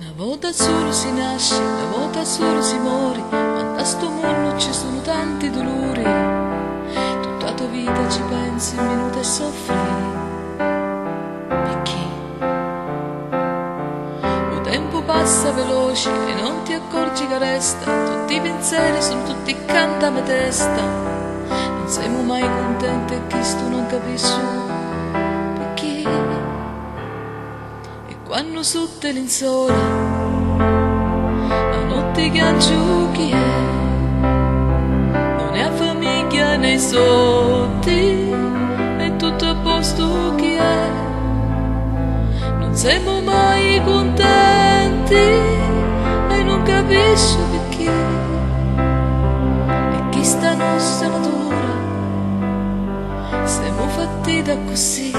Una volta solo si nasce, una volta solo si muore, ma da sto mondo ci sono tanti dolori. Tutta la tua vita ci pensi un minuto e soffri. Perché? Il tempo passa veloce e non ti accorgi che resta. Tutti i pensieri sono tutti canta a testa. Non siamo mai contenti e questo non capisco. Quando sotto l'insola la notte che giochi non è famiglia nei soldi, è tutto a posto che è. Non siamo mai contenti e non capisco perché. E chi sta nostra natura siamo fatti da così.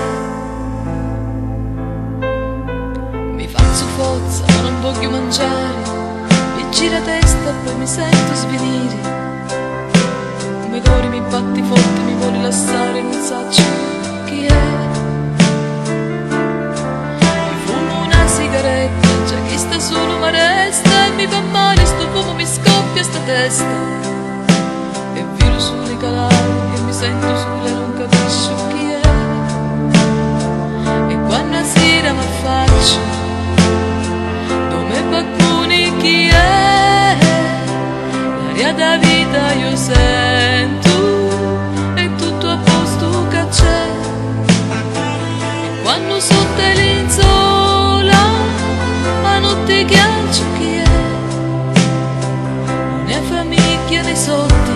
Mi faccio forza ma non voglio mangiare, mi gira la testa e poi mi sento svenire. Come cori mi batti forte, mi vuoi rilassare, non saccio chi è. Mi fumo una sigaretta, già chi sta solo ma resta. E mi fa male sto fumo, mi scoppia sta testa. E viro sulle calari e mi sento sola e non capisco chi è. E quando la sera mi affaccio qualcuno chi è, l'aria da vita io sento, è tutto a posto che c'è. E quando sotto l'insola, la notte ghiaccio chi è, non è famiglia nei soldi,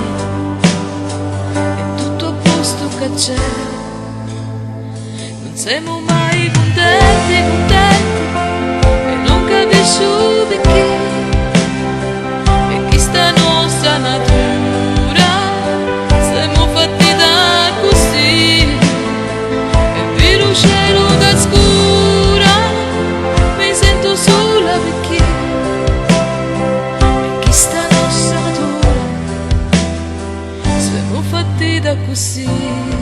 è tutto a posto che c'è. Non siamo mai contenti, capisco perché. E questa nostra natura siamo fatti da così. E per un cielo che scura mi sento sola perché. E questa nostra natura siamo fatti da così.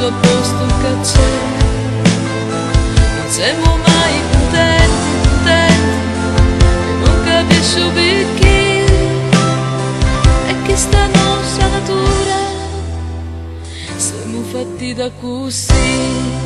A posto che c'è, non siamo mai contenti e non capisco perché. E che sta nostra natura siamo fatti da così.